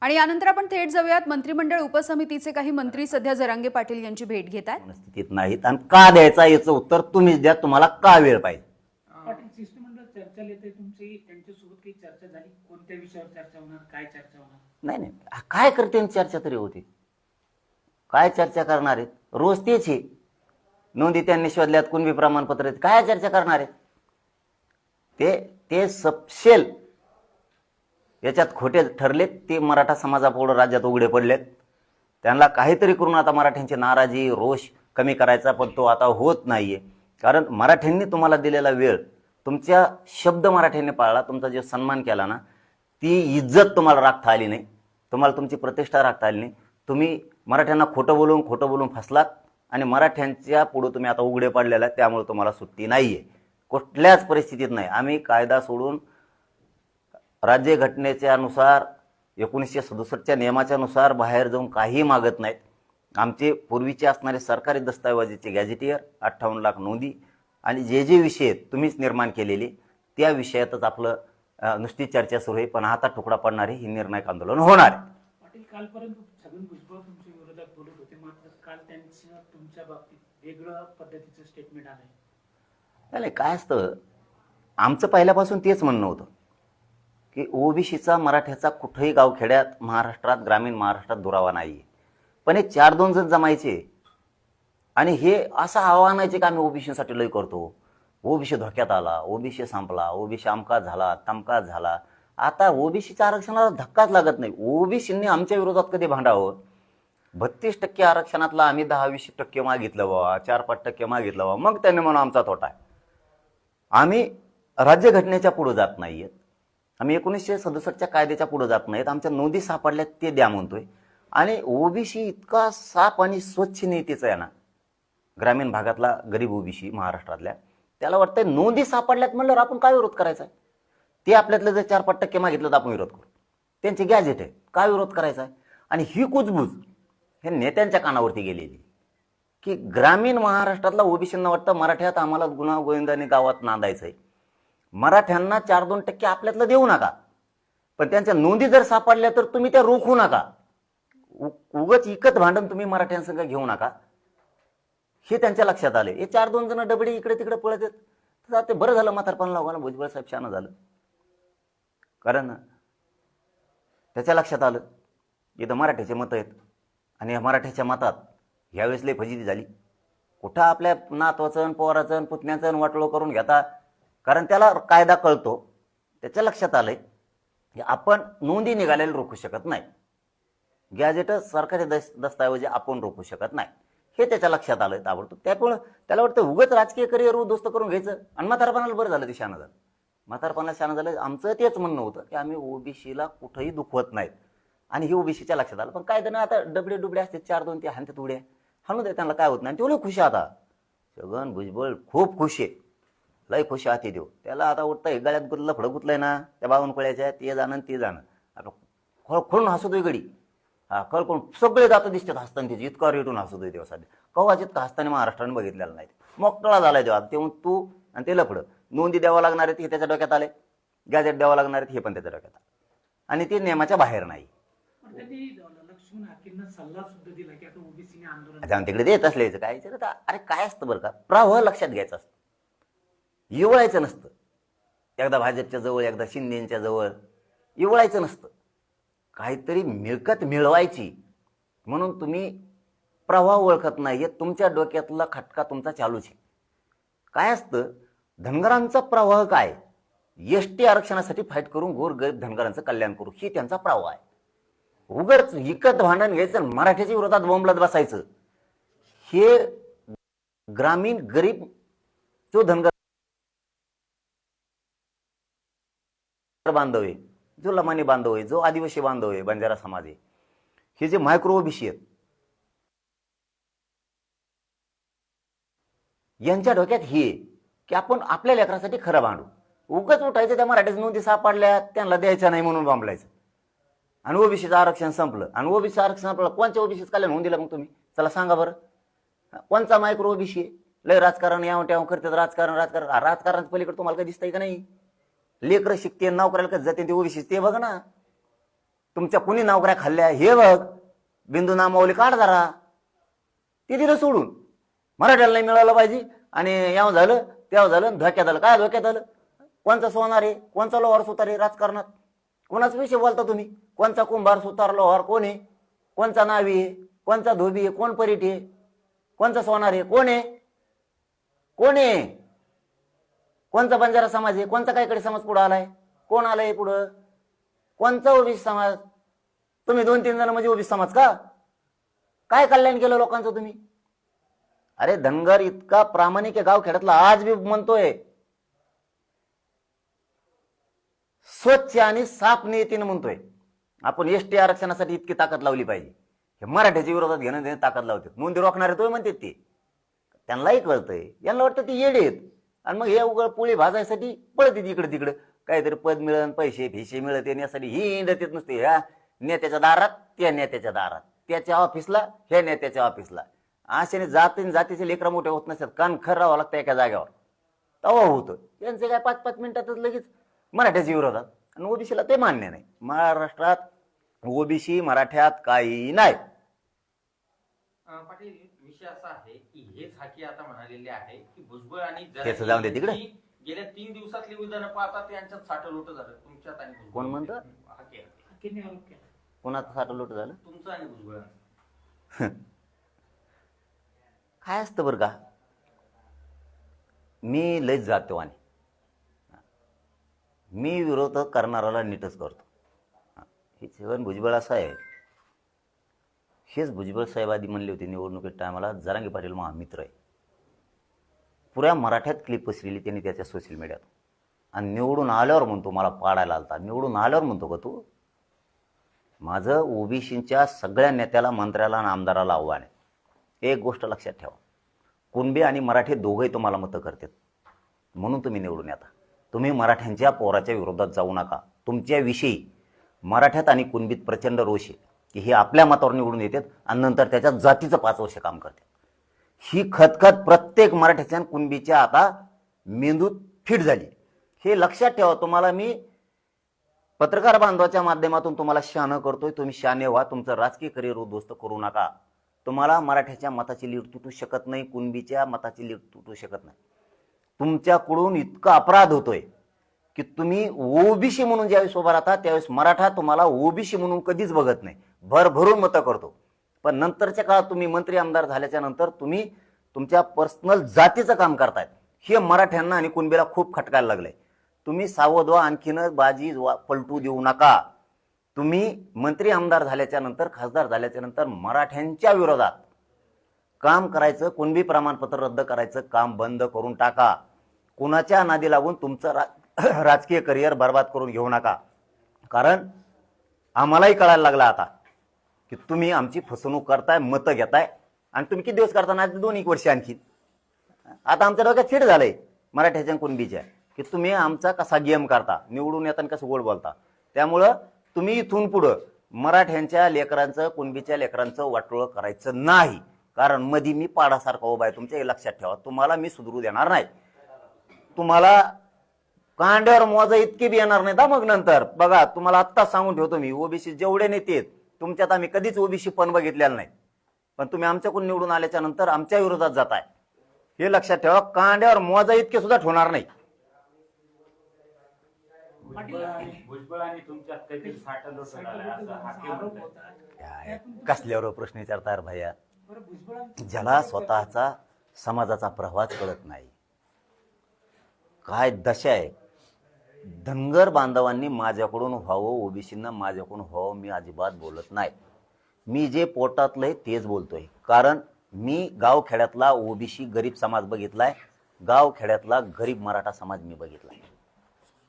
आणि यानंतर आपण थेट जाऊयात मंत्रिमंडळ उपसमितीचे काही मंत्री सध्या जरांगे पाटील यांची भेट घेत आहेत. स्थितीत नाहीत आणि का द्यायचा याचं उत्तर तुम्हीच द्या. तुम्हाला का वेळ पाहिजे? पाटील, शिष्टमंडळ चर्चा येते तुमची, त्यांच्यासोबत काही चर्चा झाली? कोणत्या विषयावर चर्चा होणार, काय चर्चा होणार? नाही, काय करते चर्चा तरी होती? काय चर्चा करणार आहेत? रोज तेच आहे. नोंदी त्यांनी शोधल्यात, कुणबी प्रमाणपत्र आहेत, काय चर्चा करणार आहेत? ते सपशेल याच्यात खोटे ठरलेत. ते मराठा समाजापुढे राज्यात उघडे पडलेत. त्यांना काहीतरी करून आता मराठ्यांची नाराजी, रोष कमी करायचा, पण तो आता होत नाहीये. कारण मराठ्यांनी तुम्हाला दिलेला वेळ, तुमच्या शब्द मराठ्यांनी पाळला, तुमचा जो सन्मान केला ना, ती इज्जत तुम्हाला राखता आली नाही, तुम्हाला तुमची प्रतिष्ठा राखता आली नाही. तुम्ही मराठ्यांना खोटं बोलून फसलात आणि मराठ्यांच्या पुढे तुम्ही आता उघडे पडलेला आहे. त्यामुळे तुम्हाला सुट्टी नाहीये, कुठल्याच परिस्थितीत नाही. आम्ही कायदा सोडून राज्यघटनेच्या नुसार 1967च्या नियमाच्या नुसार बाहेर जाऊन काही मागत नाहीत. आमचे पूर्वीचे असणारे सरकारी दस्तावेजाचे गॅझेटियर, 58 लाख नोंदी आणि जे विषय आहेत तुम्हीच निर्माण केलेले, त्या विषयातच आपलं नुसती चर्चा सुरू आहे. पण आता तुकडा पडणारे ही निर्णायक आंदोलन होणार आहे. पाटील, कालपर्यंत छगन भुजबळ तुमच्या विरोधात बोलत होते, मात्र काल त्यांचं तुमच्या बाबतीत वेगळं पद्धतीचं स्टेटमेंट आलंय. काय असतं, आमचं पहिल्यापासून तेच म्हणणं होतं की ओबीसीचा मराठ्याचा कुठेही गावखेड्यात महाराष्ट्रात, ग्रामीण महाराष्ट्रात दुरावा नाही. पण हे 4-2 जण जमायचे आणि हे असं आव्हानायचे की आम्ही ओबीसीसाठी लय करतो, ओबीसी धोक्यात आला, ओबीसी संपला, ओबीसी अमकाच झाला, तमकाच झाला. आता ओबीसीच्या आरक्षणाला धक्काच लागत नाही. ओबीसींनी आमच्या विरोधात कधी भांडावं? 32% आरक्षणातला आम्ही 10-20% मागितलं बाबा, 4-5% मागितलं बाबा, मग त्यांनी म्हणून आमचा तोटा आहे. आम्ही राज्यघटनेच्या पुढे जात नाहीयेत, आम्ही 1967च्या कायद्याच्या पुढे जात नाहीत. आमच्या नोंदी सापडल्यात ते द्या म्हणतोय. आणि ओबीसी इतका साफ आणि स्वच्छ नीतीचा आहे ना, ग्रामीण भागातला गरीब ओबीसी महाराष्ट्रातल्या, त्याला वाटतंय नोंदी सापडल्यात म्हणल्यावर आपण काय विरोध करायचा आहे? ते आपल्यातलं जर 4-5% मागितलं तर आपण विरोध करू. त्यांचे गॅजेट आहे, काय विरोध करायचा आहे? आणि ही कुजबूज हे नेत्यांच्या कानावरती गेलेली की ग्रामीण महाराष्ट्रातला ओबीसींना वाटतं मराठ्यात आम्हाला गुन्हा गोविंदाने गावात नांदायचं आहे, मराठ्यांना 4-2% आपल्यातलं देऊ नका, पण त्यांच्या नोंदी जर सापडल्या तर तुम्ही त्या रोखू नका. उगच इकत भांडण तुम्ही मराठ्यांसंग घेऊ नका, हे त्यांच्या लक्षात आले. हे 4-2 जण डबडे इकडे तिकडे पळत आहेत. तर ते बरं झालं म्हातारपण लावला, भुजबळ साहेब शानं झालं. कारण त्याच्या लक्षात आलं इथं मराठ्याचे मतं आहेत आणि या मराठ्याच्या मतात ह्यावेळेस लई फजिती झाली. कुठं आपल्या नातवाचं, पोराचं, पुतण्याचं वाटोळं करून घेता. कारण त्याला कायदा कळतो. त्याच्या लक्षात आलंय की आपण नोंदी निघालेल्या रोखू शकत नाही, गॅजेट सरकारी दस्तावेज आपण रोखू शकत नाही, हे त्याच्या लक्षात आलंय ताबडतोब. त्यामुळे त्याला वाटतं उगाच राजकीय करिअर उद्ध्वस्त करून घ्यायचं. आणि म्हातारपणाला बरं झालं, ते शानं झालं. म्हातारपणाला शानं झालं. आमचं तेच म्हणणं होतं की आम्ही ओबीसीला कुठंही दुखवत नाहीत आणि हे ओबीसीच्या लक्षात आलं. पण काय त्यांना आता डबडे असते 4-2 ते हाणतात उड्या, हाणू दे, त्यांना काय होत नाही. ते खुश आहे. आता छगन भुजबळ खूप खुश आहे, लय खुश आहे देऊ. त्याला आता उठतं गळ्यात गुतलं, फडं गुतलंय ना त्या बावनकुळ्याच्या, ते जाणं ते जाणं. आता खोळून हसतोय गडी. हा कळकोण सगळे जातं दिसतात हसताना, त्याची इतका रेटून हसतोय तेव्हा. सध्या कवाच इतका हसताना महाराष्ट्राने बघितलेला नाही. मोकळा झालाय तेव्हा. तेव्हा तू आणि ते लफडं नोंदी द्यावं लागणार आहेत हे त्याच्या डोक्यात आले, गॅजेट द्यावं लागणार आहेत हे पण त्याच्या डोक्यात आलं. आणि ते नियमाच्या बाहेर नाही. त्यांनी लक्ष्मण हाकेंना सल्ला सुद्धा दिला की आता ओबीसीने आंदोलन जाऊन तिकडे देत असल्याचं काय. अरे काय असतं बरं का, प्रवाह लक्षात घ्यायचं असतं, इवळायचं नसतं. एकदा भाजपच्या जवळ, एकदा शिंदेच्या जवळ, इवळायचं नसतं. काहीतरी मिळकत मिळवायची म्हणून तुम्ही प्रवाह ओळखत नाहीये. तुमच्या डोक्यातला खटका तुमचा चालूच आहे. काय असतं, धनगरांचा प्रवाह काय, एसटी आरक्षणासाठी फाईट करून गोरगरीब धनगरांचं कल्याण करू, ही त्यांचा प्रवाह आहे. उगाच विकत भांडण घ्यायचं, मराठ्याच्या विरोधात बोंबलत बसायचं, हे ग्रामीण गरीब जो धनगर बांधव आहे, जो लमानी बांधव आहे, जो आदिवासी बांधव आहे, बंजारा समाज आहे, हे जे मायक्रो ओबीसी आहेत, यांच्या डोक्यात हे की आपण आपल्या लेकरासाठी खरं भांडू. उगाच उठायचं त्या मराठ्याच्या नोंदी सापडल्या त्यांना द्यायच्या नाही म्हणून बांबलायचं. आणि ओबीसीचं आरक्षण संपलं. आणि ओबीसी आरक्षण संपलं, कोणत्या ओबीसीच काय नोंद दिला मग तुम्ही? चला सांगा बरं, कोणचा मायक्रो ओबीसी? लय राजकारण याव ट्याव करतात, राजकारणाच्या पलीकडे तुम्हाला काय दिसतंय का नाही? लेकरं शिकते, नाव करायला कसं जाते ते ओबीसी, ते बघा ना. तुमच्या कुणी नोकऱ्या खाल्ल्या हे बघ, बिंदू नामावली काढ जरा, ते दिलं सोडून. मराठ्याला नाही मिळालं पाहिजे आणि याव झालं त्याव झालं, धोक्यात आलं. काय धोक्यात आलं? कोणचा सोनार आहे, कोणचा लोहार सुतार आहे राजकारणात? कोणाच विषय बोलता तुम्ही? कोणचा कुंभार सुतार लोहार कोण आहे? कोणचा नावी आहे, कोणचा धोबी आहे, कोण परीट आहे, कोणचा सोनार आहे, कोण आहे? कोण आहे? कोणचा बंजारा समाज आहे, कोणचा काहीकडे समाज पुढे आलाय, कोण आलाय पुढं? कोणचा ओबीसी समाज? तुम्ही 2-3 जण म्हणजे ओबीसी समाज का? काय कल्याण केलं लोकांचं तुम्ही? अरे धनगर इतका प्रामाणिक आहे गावखेड्यातला, आज बी म्हणतोय, स्वच्छ आणि साफ नियतीनं म्हणतोय आपण एसटी आरक्षणासाठी इतकी ताकद लावली पाहिजे. हे मराठ्याच्या विरोधात घेणं देणं ताकद लावतात. नोंदी रोखणारे तो म्हणतात ते, त्यांनाही कळतंय. यांना वाटतं ते येडे आहेत आणि मग हे उघड पोळी भाजायसाठी पळते इकडे तिकडे, काहीतरी पद मिळन, पैसे भिसे मिळत येण्यासाठी ही इंडत येत नसते. ह्या नेत्याच्या दारात, त्या नेत्याच्या दारात, त्याच्या ऑफिसला, ह्या नेत्याच्या ऑफिसला. अशाने जातीचे लेकरं मोठे होत नसतात. कान खर राहावं लागतं एका जागेवर, तवा होतं. त्यांचे काय 5-5 मिनिटातच लगेच मराठ्याच्या विरोधात. आणि ओबीसीला ते मान्य नाही. महाराष्ट्रात ओबीसी मराठ्यात काही नाही. पाटील, विषय असा आहे की हेच हाके आता म्हणालेले आहे की भुजबळ आणि त्याचं जाऊन दे तिकडे. गेल्या 3 दिवसातली विधानं पाहता त्यांच्यात साठलोट झालं, तुमच्यात आणि भुजबळ. कोण म्हणतं? हाके हाकेने आरोप केला. कोणाचं साठलोट झालं? तुमचं आणि भुजबळ. काय असतं बरं का, मी लयच जातो आणि मी विरोध करणाराला नीटच करतो. हे छगन भुजबळ असं आहे. हेच भुजबळ साहेब आधी म्हणले होते निवडणुकीत टायमाला, जरांगे पाटील महामित्र आहे. पुऱ्या मराठ्यात क्लिप पसरली त्यांनी त्याच्या सोशल मीडियात. आणि निवडून आल्यावर म्हणतो मला पाडायला आलता. निवडून आल्यावर म्हणतो का तू? माझं ओबीसीच्या सगळ्या नेत्याला, मंत्र्याला आणि आमदाराला आव्हान आहे. एक गोष्ट लक्षात ठेवा, कुणबी आणि मराठी दोघंही तुम्हाला मतं करतात म्हणून तुम्ही निवडून येता. तुम्ही मराठ्यांच्या पोराच्या विरोधात जाऊ नका. तुमच्याविषयी मराठ्यात आणि कुणबीत प्रचंड रोष आहे की हे आपल्या मतावर निवडून येतात आणि नंतर त्याच्या जातीचं 5 वर्ष काम करतात. ही खतखत प्रत्येक मराठ्याच्या आणि कुणबीच्या आता मेंदूत फिट झाली. हे लक्षात ठेवा. तुम्हाला मी पत्रकार बांधवाच्या माध्यमातून तुम्हाला शहाणं करतोय. तुम्ही शहाणे व्हा. तुमचं राजकीय करिअर उद्ध्वस्त करू नका. तुम्हाला मराठ्याच्या मताची लीड तुटू शकत नाही, कुणबीच्या मताची लीड तुटू शकत नाही. तुमच्याकडून इतका अपराध होतोय की तुम्ही ओबीसी म्हणून ज्यावेळेस उभा राहता त्यावेळेस मराठा तुम्हाला ओबीसी म्हणून कधीच बघत नाही, भरभरून मतं करतो. पण नंतरच्या काळात तुम्ही मंत्री आमदार झाल्याच्या नंतर तुम्ही तुमच्या पर्सनल जातीचं काम करतायत. हे मराठ्यांना आणि कुणबीला खूप खटकायला लागलंय. तुम्ही सावध व्हा. आणखीन बाजी पलटू देऊ नका. तुम्ही मंत्री आमदार झाल्याच्या नंतर, खासदार झाल्याच्या नंतर मराठ्यांच्या विरोधात काम करायचं, कुणबी प्रमाणपत्र रद्द करायचं काम बंद करून टाका. कुणाच्या नादी लागून तुमचं राजकीय करिअर बर्बाद करून घेऊ नका. कारण आम्हालाही कळायला लागला आता की तुम्ही आमची फसवणूक करताय, मतं घेताय. आणि तुम्ही किती दिवस करता ना? 2-1 वर्ष आणखी. आता आमच्या डोक्यात फिट झालंय मराठ्याच्या कुणबीच्या की तुम्ही आमचा कसा गेम करता, निवडून येताना कसं गोड बोलता. त्यामुळं तुम्ही इथून पुढं मराठ्यांच्या लेकरांचं, कुणबीच्या लेकरांचं वाटोळं करायचं नाही. कारण मधी मी पाडासारखा उभा आहे. तुमच्या हे लक्षात ठेवा. तुम्हाला मी सुधरू देणार नाही. तुम्हाला कांड्यावर मोजा इतके बी येणार नाही. मग नंतर बघा, तुम्हाला आत्ता सांगून ठेवतो मी, ओबीसी जेवढे नेते आहेत तुमच्यात आम्ही कधीच ओबीसी पण बघितलेला नाही. पण तुम्ही आमच्याकडून निवडून आल्याच्या नंतर आमच्या विरोधात जाताय. हे लक्षात ठेवा. कांड्यावर मोजा इतके सुद्धा ठेवणार नाही. भुजबळ आणि तुमच्यात कधी साठलोट झालं असं हाके आरोप म्हणतात. होता. कसल्यावर प्रश्न विचारताय रे भैया? बरं, भुजबळांचं- ज्याला स्वतःचा समाजाचा प्रवास कळत नाही, काय दशा आहे. धनगर बांधवांनी माझ्याकडून व्हावं, ओबीसींना माझ्याकडून व्हावं, मी अजिबात बोलत नाही. मी जे पोटातलंय तेच बोलतोय. कारण मी गावखेड्यातला ओबीसी गरीब समाज बघितलाय, गावखेड्यातला गरीब मराठा समाज मी बघितलाय.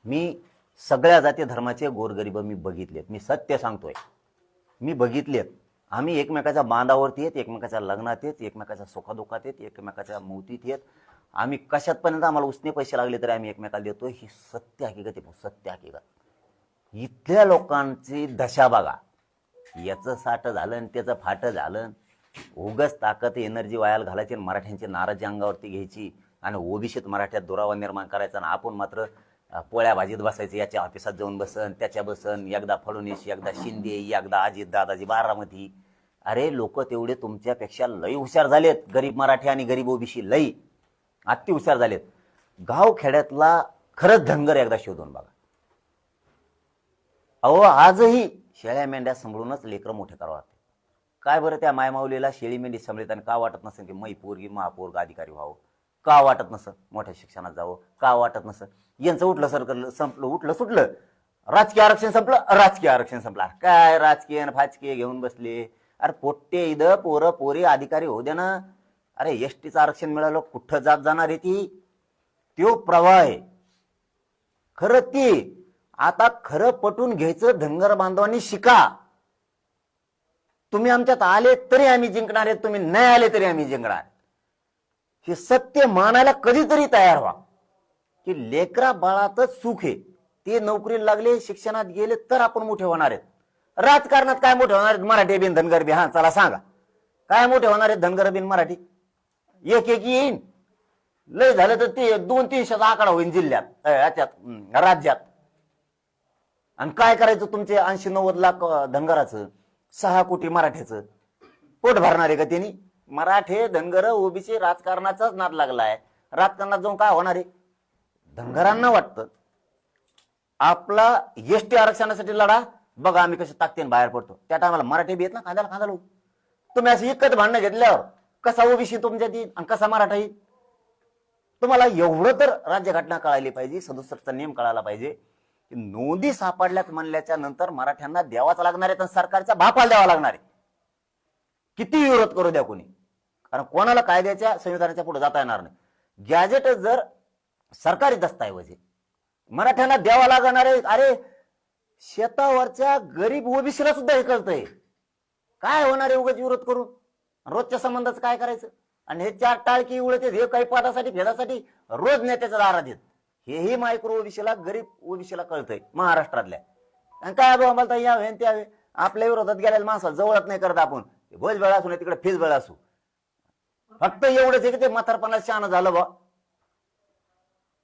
मी सगळ्या जाती धर्माचे गोरगरीब मी बघितलेत. मी सत्य सांगतोय, मी बघितलेत. आम्ही एकमेकाच्या बांधावरती येत, एकमेकाच्या लग्नात येत, एकमेकाच्या सुखादुखात येत, एकमेकाच्या मौतीत येत. आम्ही कशातपर्यंत आम्हाला उसने पैसे लागले तरी आम्ही एकमेकाला देतो. ही सत्य हकीकत आहे. सत्य हकीकत. इथल्या लोकांची दशा बघा. याचं साठ झालं आणि त्याचं फाट झालं. उगच ताकद एनर्जी वायाला घालायची, मराठ्यांची नाराजी अंगावरती घ्यायची आणि ओबीसीत मराठ्यात दुरावा निर्माण करायचा. आणि आपण मात्र पोळ्या भाजीत बसायचं, याच्या ऑफिसात जाऊन बसन, त्याच्या बसन, एकदा फडणवीस, एकदा शिंदे, एकदा अजित दादाजी बारामती. अरे लोक तेवढे तुमच्यापेक्षा लई हुशार झालेत, गरीब मराठी आणि गरीब ओबीसी लई अति हुशार झालेत. गाव खेड्यातला खरंच धनगर एकदा शोधून बघा. अहो आजही शेळ्या मेंढ्या सांभाळूनच लेकरं मोठे करावं लागते. काय बरं त्या मायमाऊलीला शेळी मेंढी सांभाळताना का वाटत नसेल की मै पोरगी महापोरग अधिकारी व्हावं? का वाटत नसं मोठ्या शिक्षणात जावं? का वाटत नसं? यांचं उठलं सरकलं संपलं, उठलं सुटलं, राजकीय आरक्षण संपलं, राजकीय आरक्षण संपला. काय राजकीय फाजकीय घेऊन बसले? अरे पोट्टे इथं पोरं पोरी अधिकारी होऊ दे ना. अरे एसटीचं आरक्षण मिळालं, कुठं जात जाणार आहे ती? तो प्रवाह आहे खरं. ती आता खरं पटून घ्यायचं धनगर बांधवांनी शिका. तुम्ही आमच्यात आले तरी आम्ही जिंकणार आहेत, तुम्ही नाही आले तरी आम्ही जिंकणार. हे सत्य मानायला कधीतरी तयार व्हा की लेकरा बाळातच सुख आहे. ते नोकरीला लागले, शिक्षणात गेले तर आपण मोठे होणार आहेत. राजकारणात काय मोठे होणार आहेत? मराठी बिन धनगर बी. हा चला सांगा, काय मोठे होणार आहेत धनगर बिन मराठी? एक एक येईन, लय झालं तर ते 200-300चा आकडा होईल जिल्ह्यात, राज्यात. आणि काय करायचं तुमचे 80-90 लाख धनगराचं, 6 कोटी मराठ्याचं पोट भरणार आहे का त्यांनी? मराठे धनगर ओबीसी राजकारणाचाच नाद लागलाय. राजकारणात जाऊन काय होणार आहे? धनगरांना वाटतं आपला एसटी आरक्षणासाठी लढा, बघा आम्ही कसे ताकदीने बाहेर पडतो. त्या टायमाला मराठी बी येत ना खांद्याला खांदा लावून. तुम्ही असं इकत भांडणं घेतल्यावर कसा ओबीसी तुमच्यात येईल आणि कसा मराठा येईल? तुम्हाला एवढं तर राज्यघटना कळायला पाहिजे, 67चा नियम कळायला पाहिजे की नोंदी सापडल्यात म्हणल्याच्या नंतर मराठ्यांना द्यावाच लागणार आहे, तर सरकारच्या बापाला द्यावा लागणार आहे. किती विरोध करू द्या कोणी, कारण कोणाला कायद्याच्या संविधानाच्या पुढे जाता येणार नाही. गॅजेट जर सरकारी दस्तऐवज आहे, मराठ्यांना द्यावा लागणार आहे. अरे शेतावरच्या गरीब ओबीसीला सुद्धा हे कळतंय. काय होणार आहे उगाच विरोध करून? रोजच्या संबंधाचं काय करायचं? आणि हे 4 टाळकी उडत हे काही पदासाठी भेदासाठी रोज नेत्याच्या दारात येत. हेही मायक्रो ओबीसीला गरीब ओबीसीला कळतंय महाराष्ट्रातल्या. आणि काय बाबा मला यावे त्यावे आपल्या विरोधात गेलेल्या माणसाला जवळच नाही करत आपण. भोज वेळ असू नाही तिकडे फीज वेळ असू. फक्त एवढंच आहे की ते म्हातारपणाला शहाणं झालं बा.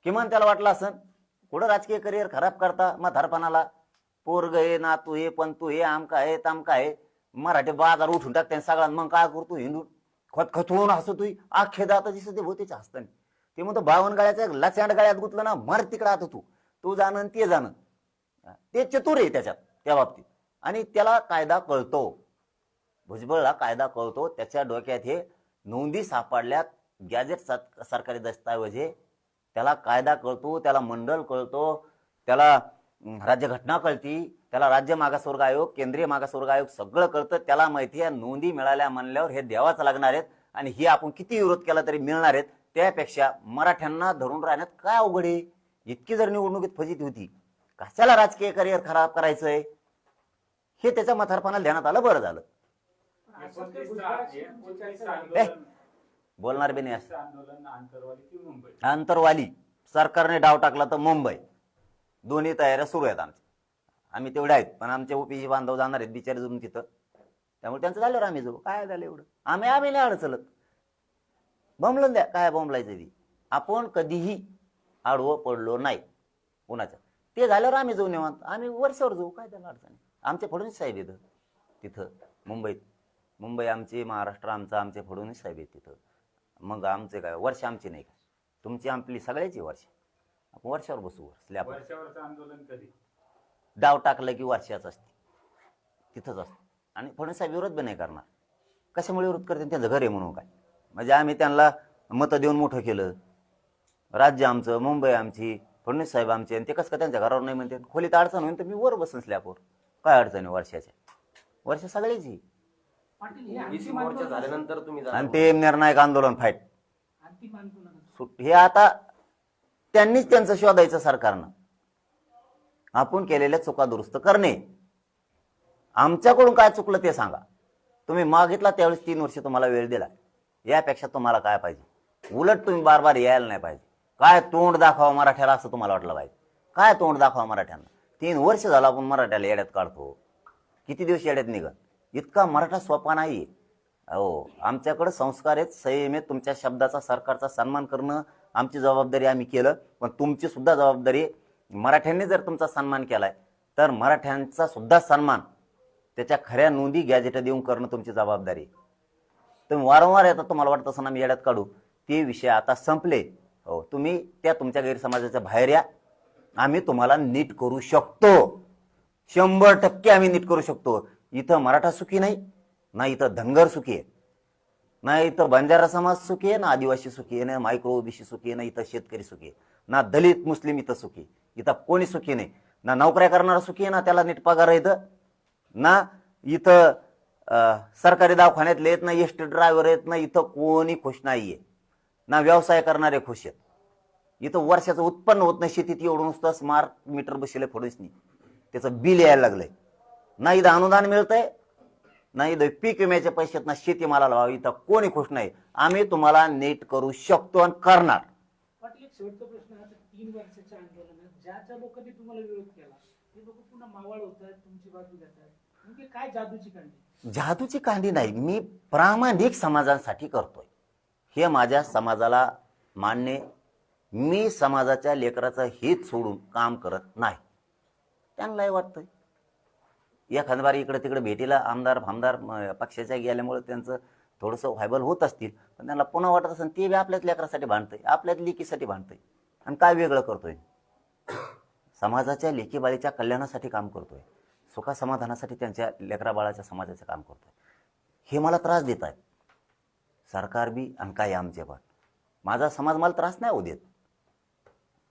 किमान त्याला वाटलं असं कुठं राजकीय करिअर खराब करता म्हातारपणाला. पोरग आहे, नातू आहे, पंतू आहे, आमका आहे तामका आहे, मराठी बाजार उठून टाकते सगळ्यांना. मग काय करतो हिंदू खतखतून हसतो. आखे दात दिसत भोतेच्या हसताना. ते म्हणतो 52 गाळ्याच्या लचांड गाळ्यात गुतलं ना, मर तिकडे आता तू जाणं ते जाणं. ते चतुर आहे त्याच्यात त्या बाबतीत. आणि त्याला कायदा कळतो, भुजबळला कायदा कळतो. त्याच्या डोक्यात हे नोंदी सापडल्यात, गॅजेट सरकारी दस्तावेज आहे, त्याला कायदा कळतो, त्याला मंडळ कळतो, त्याला राज्यघटना कळती, त्याला राज्य मागासवर्ग आयोग, केंद्रीय मागासवर्ग आयोग सगळं कळतं. त्याला माहिती आहे नोंदी मिळाल्या म्हणल्यावर हे द्यावाच लागणार आहेत. आणि हे आपण किती विरोध केला तरी मिळणार आहेत. त्यापेक्षा मराठ्यांना धरून राहण्यात काय अवघड आहे? इतकी जर निवडणुकीत फजिती होती, कशाला राजकीय करिअर खराब करायचंय? हे त्याच्या म्हातारपणाला ध्यानात आलं, बरं झालं. बोलणार बी नाही असं. आंदोलन आंतरवाली की मुंबई? आंतरवाली सरकारने डाव टाकला तर मुंबई. दोन्ही तयाऱ्या सुरू आहेत आमच्या. आम्ही तेवढे आहेत, पण आमचे ओपीसी बांधव जाणार आहेत बिचारे जाऊन तिथं. त्यामुळे त्यांचं झाल्यावर आम्ही जाऊ. काय झालं एवढं? आम्ही नाही अडचलत. बोंबलून द्या, काय बोंबलायचं ती. आपण कधीही आडवं पडलो नाही कोणाच्या. ते झाल्यावर आम्ही जाऊ निवांत. आम्ही वर्षावर जाऊ, काय त्याला अडचण. आमचे फडणवीस साहेब येतं तिथं मुंबईत. मुंबई आमची, महाराष्ट्र आमचा, आमचे फडणवीस साहेब आहेत तिथं. मग आमचे काय वर्ष आमची नाही का? तुमची आपली सगळ्याची वर्ष. आपण वर्षावर बसू. स्लॅब वर्षावरचं आंदोलन कधी? डाव टाकलं की वर्षाच असते, तिथंच असतं. आणि फडणवीस साहेब विरोध बी नाही करणार. कशामुळे विरोध करते? त्यांचं घर आहे म्हणून काय? म्हणजे आम्ही त्यांना मतं देऊन मोठं केलं. राज्य आमचं, मुंबई आमची, फडणवीस साहेब आमचे, आणि ते कसं का त्यांच्या घरावर नाही म्हणते? खोलीत अडचण होईल तर मी वर बसून स्लॅबवर. काय अडचण आहे वर्षाच्या? वर्ष सगळ्याची. झाल्यानंतर तुम्ही आणि ते निर्णायक आंदोलन फाईट अंतिम आंदोलन हे आता त्यांनीच त्यांचं शोधायचं सरकारनं. आपण केलेल्या चुका दुरुस्त करणे. आमच्याकडून काय चुकलं ते सांगा. तुम्ही मागितला त्यावेळेस 3 वर्ष तुम्हाला वेळ दिला. यापेक्षा तुम्हाला काय पाहिजे? उलट तुम्ही बार बार यायला नाही पाहिजे. काय तोंड दाखवा मराठ्याला असं तुम्हाला वाटलं पाहिजे. काय तोंड दाखवा मराठ्यांना? 3 वर्ष झालं आपण मराठ्याला येड्यात काढतो. किती दिवस येड्यात निघत? इतका मराठा सोपा नाही. हो, आमच्याकडे संस्कार आहेत, संयम आहेत. तुमच्या शब्दाचा, सरकारचा सन्मान करणं आमची जबाबदारी, आम्ही केलं. पण तुमची सुद्धा जबाबदारी मराठ्यांनी जर तुमचा सन्मान केलाय तर मराठ्यांचा सुद्धा सन्मान त्याच्या खऱ्या नोंदी गॅजेट देऊन करणं तुमची जबाबदारी आहे. तुम्ही वारंवार येतात, तुम्हाला वाटत असं ना मी येड्यात काढू, ते विषय आता संपले. हो, तुम्ही त्या तुमच्या गैरसमाजाच्या बाहेर या, आम्ही तुम्हाला नीट करू शकतो. 100% आम्ही नीट करू शकतो. इथं मराठा सुखी नाही, ना इथं धनगर सुखी आहे, ना इथं बंजारा समाज सुखी आहे, ना आदिवासी सुखी आहे, ना मायक्रो ओबीसी सुखी आहे, ना इथं शेतकरी सुखी आहे, ना दलित मुस्लिम इथं सुखी. इथं कोणी सुखी नाही. ना नोकऱ्या करणारा सुखी आहे, ना त्याला नीट पगार आहे इथं, ना इथं सरकारी दवाखान्यातले आहेत, ना एसटी ड्रायव्हर आहेत, ना इथं कोणी खुश नाहीये, ना व्यवसाय करणारे खुश आहेत. इथं वर्षाचं उत्पन्न होत नाही. शेतीत एवढं नुसतं स्मार्ट मीटर बसले फोडूच नाही, त्याचं बिल यायला लागलंय. ना इथं अनुदान मिळतंय, ना इथं पीक विम्याचे पैसे, ना शेतीमालाला भाव. इथं कोणी खुश नाही. आम्ही तुम्हाला नीट करू शकतो आणि करणार. पाटील, एक शेवटचा प्रश्न आहे. 3 वर्षाच्या आंदोलनात ज्या लोकांनी तुम्हाला विरोध केला ते लोक पुन्हा मावळ होत आहेत, तुमची बाजू घेतात, म्हणजे काय जादूची कांडी? जादूची कांडी नाही, मी प्रामाणिक समाजासाठी करतोय. हे माझ्या समाजाला मान्य आहे. मी समाजाच्या लेकराचं हित सोडून काम करत नाही. त्यांनाही वाटतंय एखाद्या बारी इकडे तिकडे भेटीला आमदार फामदार पक्षाच्या गेल्यामुळे त्यांचं थोडंसं व्हायबल होत असतील, पण त्यांना पुन्हा वाटत असेल ते बी आपल्याच लेकरासाठी भांडतंय, आपल्याच लेकीसाठी भांडतंय. आणि काय वेगळं करतोय? समाजाच्या लेकीबाळीच्या कल्याणासाठी काम करतोय, सुखा समाधानासाठी त्यांच्या लेकरा बाळाच्या समाजाचं काम करतोय. हे मला त्रास देत आहेत सरकार बी आणि काय आमचे पण. माझा समाज मला त्रास नाही होऊ देत,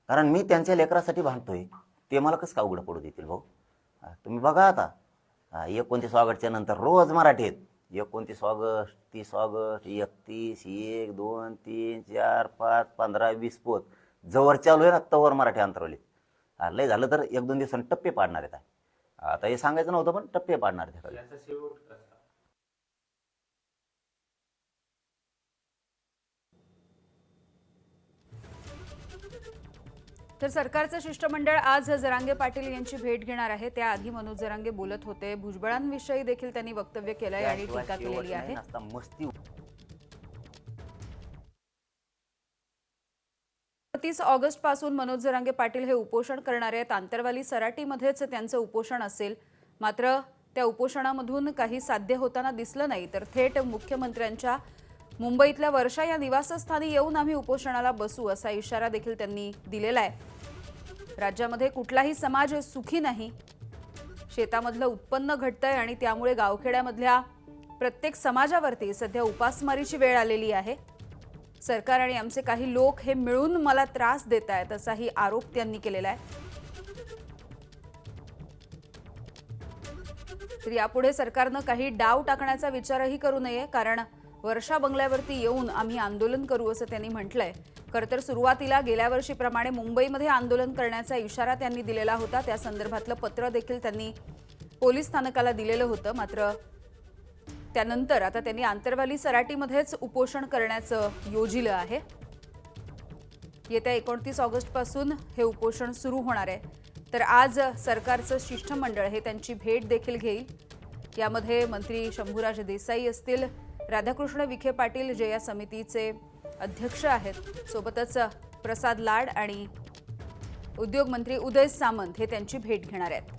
कारण मी त्यांच्या लेकरासाठी भांडतोय. ते मला कसं का उघडं पडू देतील भाऊ? तुम्ही बघा आता 29 ऑगस्टच्या नंतर रोज मराठी आहेत. 29 ऑगस्ट, 30 ऑगस्ट, 31, 1, 2, 3, 4, 5, 15, 20 पोत जवळ चालू आहे ना तवर मराठी अंतरवलीत. लय झालं तर 1-2 दिवसांनी टप्पे पाडणार आहेत. आता हे सांगायचं नव्हतं पण टप्पे पाडणार आहेत. याचा शेवट कसा? तर सरकारचं शिष्टमंडळ आज जरांगे पाटील यांची भेट घेणार आहे. त्याआधी मनोज जरांगे बोलत होते. भुजबळांविषयी देखील त्यांनी वक्तव्य केलंय आणि टीका केलेली आहे. मस्ती 30 ऑगस्ट पासून मनोज जरांगे पाटील हे उपोषण करणार आहेत. आंतरवाली सराटीमध्येच त्यांचं उपोषण असेल. मात्र त्या उपोषणामधून काही साध्य होताना दिसलं नाही, तर थेट मुख्यमंत्र्यांच्या मुंबईतल्या वर्षा या निवासस्थानी येऊन आम्ही उपोषणाला बसू असा इशारा देखील त्यांनी दिलेला आहे. राज्यामध्ये कुठलाही समाज सुखी नाही. शेतामधलं उत्पन्न घटतंय आणि त्यामुळे गावखेड्यामधल्या प्रत्येक समाजावरती सध्या उपासमारीची वेळ आलेली आहे. सरकार आणि आमचे काही लोक हे मिळून मला त्रास देत आहेत असाही आरोप त्यांनी केलेला आहे. तर यापुढे सरकारनं काही डाव टाकण्याचा विचारही करू नये, कारण वर्षा बंगल्यावरती येऊन आम्ही आंदोलन करू असं त्यांनी म्हटलंय. खरं तर सुरुवातीला गेल्या वर्षीप्रमाणे मुंबईमध्ये आंदोलन करण्याचा इशारा त्यांनी दिलेला होता. त्या संदर्भातलं पत्र देखील त्यांनी पोलीस स्थानकाला दिलेलं होतं. मात्र त्यानंतर आता त्यांनी आंतरवाली सराटीमध्येच उपोषण करण्याचं योजिलं आहे. येत्या 29 ऑगस्ट पासून हे उपोषण सुरू होणार आहे. तर आज सरकारचं शिष्टमंडळ हे त्यांची भेट देखील घेईल. यामध्ये मंत्री शंभूराज देसाई असतील, राधाकृष्ण विखे पाटील जे या समितीचे अध्यक्ष आहेत, सोबतच प्रसाद लाड आणि उद्योग मंत्री उदय सामंत हे त्यांची भेट घेणार आहेत.